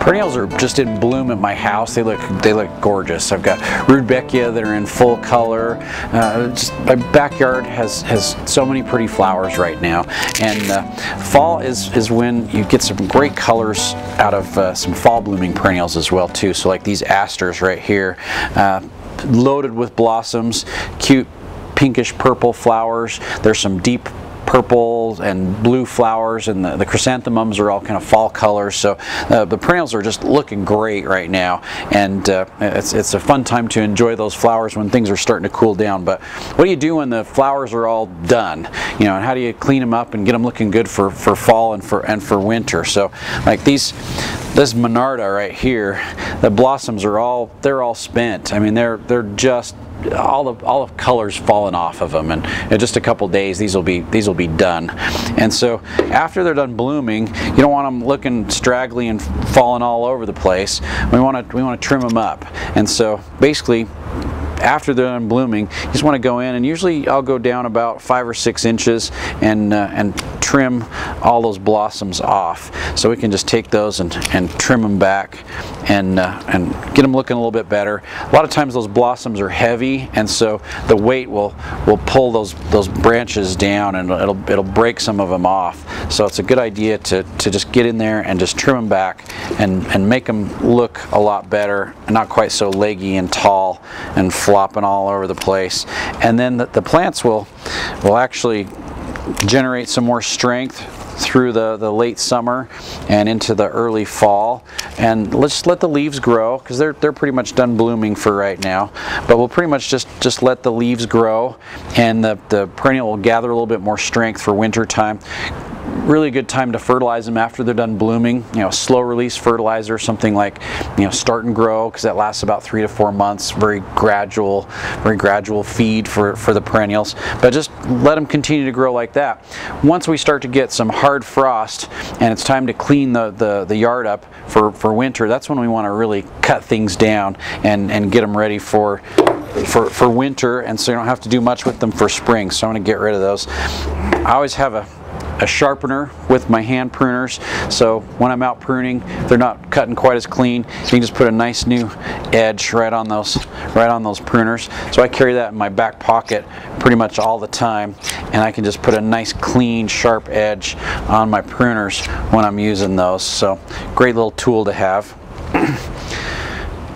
Perennials are just in bloom at my house. They look gorgeous. I've got rudbeckia that are in full color. My backyard has so many pretty flowers right now. And fall is when you get some great colors out of some fall blooming perennials as well too. So like these asters right here, loaded with blossoms, cute pinkish purple flowers. There's some deep purple and blue flowers, and the chrysanthemums are all kind of fall colors. So the perennials are just looking great right now, and it's a fun time to enjoy those flowers when things are starting to cool down. But what do you do when the flowers are all done? You know, and how do you clean them up and get them looking good for fall and for winter? So like this monarda right here, the blossoms are they're all spent. I mean, they're just all the colors falling off of them, and in just a couple days these will be done. And so after they're done blooming, you don't want them looking straggly and falling all over the place. We want to trim them up. And so basically, after they're done blooming, you just want to go in, and usually I'll go down about 5 or 6 inches and trim all those blossoms off. So we can just take those and trim them back and get them looking a little bit better. A lot of times those blossoms are heavy, and so the weight will pull those branches down, and it'll break some of them off. So it's a good idea to just get in there and just trim them back and make them look a lot better, and not quite so leggy and tall and flopping all over the place. And then the plants will actually generate some more strength through the late summer and into the early fall. And let's let the leaves grow, because they're pretty much done blooming for right now. But we'll pretty much just let the leaves grow, and the perennial will gather a little bit more strength for winter time. Really good time to fertilize them after they're done blooming. You know, slow release fertilizer, something like, you know, Start and Grow, because that lasts about 3 to 4 months. Very gradual feed for the perennials. But just let them continue to grow like that. Once we start to get some hard frost and it's time to clean the yard up for winter, that's when we want to really cut things down and get them ready for winter, and so you don't have to do much with them for spring. So I'm going to get rid of those. I always have a sharpener with my hand pruners, so when I'm out pruning, they're not cutting quite as clean. You can just put a nice new edge right on those pruners. So I carry that in my back pocket pretty much all the time, and I can just put a nice clean sharp edge on my pruners when I'm using those. So great little tool to have.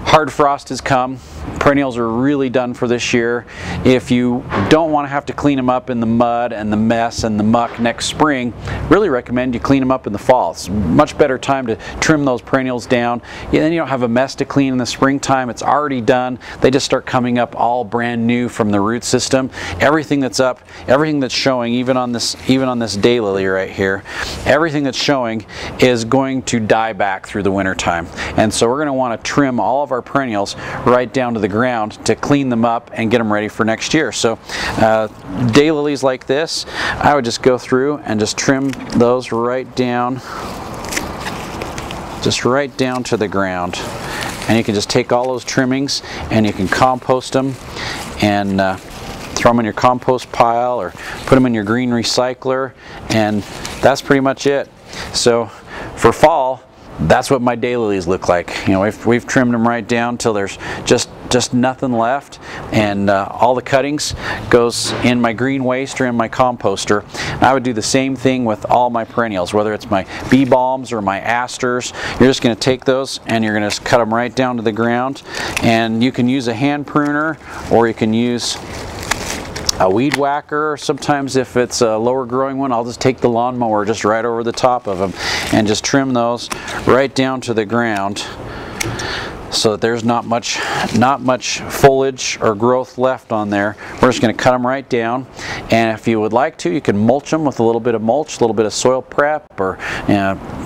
Hard frost has come. Perennials are really done for this year. If you don't want to have to clean them up in the mud and the mess and the muck next spring, really recommend you clean them up in the fall. It's a much better time to trim those perennials down. Then you don't have a mess to clean in the springtime. It's already done. They just start coming up all brand new from the root system. Everything that's up, everything that's showing, even on this daylily right here, everything that's showing is going to die back through the winter time. And so we're going to want to trim all of our perennials right down to the ground to clean them up and get them ready for next year. So daylilies like this, I would just go through and just trim those right down to the ground. And you can just take all those trimmings and you can compost them and throw them in your compost pile or put them in your green recycler, and that's pretty much it. So for fall, that's what my daylilies look like. You know, we've trimmed them right down till there's just nothing left, and all the cuttings goes in my green waste or in my composter. And I would do the same thing with all my perennials, whether it's my bee balms or my asters. You're just going to take those and you're going to cut them right down to the ground, and you can use a hand pruner or you can use a weed whacker. Sometimes if it's a lower growing one, I'll just take the lawnmower just right over the top of them and just trim those right down to the ground, so that there's not much foliage or growth left on there. We're just going to cut them right down, and if you would like to, you can mulch them with a little bit of mulch, a little bit of soil prep, or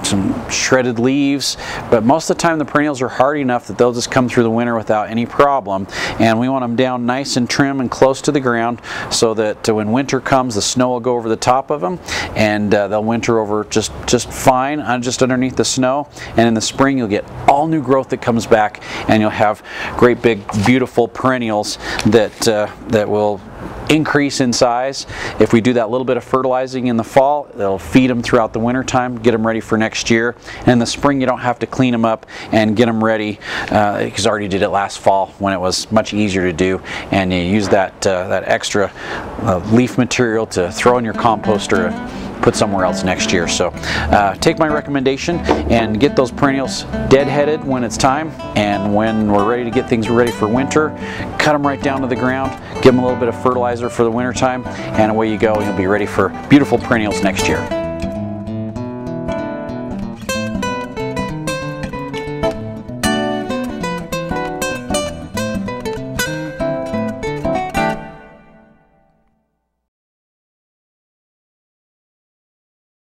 some shredded leaves. But most of the time the perennials are hardy enough that they'll just come through the winter without any problem, and we want them down nice and trim and close to the ground, so that when winter comes, the snow will go over the top of them, and they'll winter over just fine, just underneath the snow. And in the spring you'll get all new growth that comes back, and you'll have great big beautiful perennials that will increase in size. If we do that little bit of fertilizing in the fall, it'll feed them throughout the winter time, get them ready for next year. And in the spring, you don't have to clean them up and get them ready, because I already did it last fall when it was much easier to do. And you use that extra leaf material to throw in your composter, put somewhere else next year. So take my recommendation and get those perennials deadheaded when it's time, and when we're ready to get things ready for winter, cut them right down to the ground, give them a little bit of fertilizer for the winter time, and away you go. You'll be ready for beautiful perennials next year.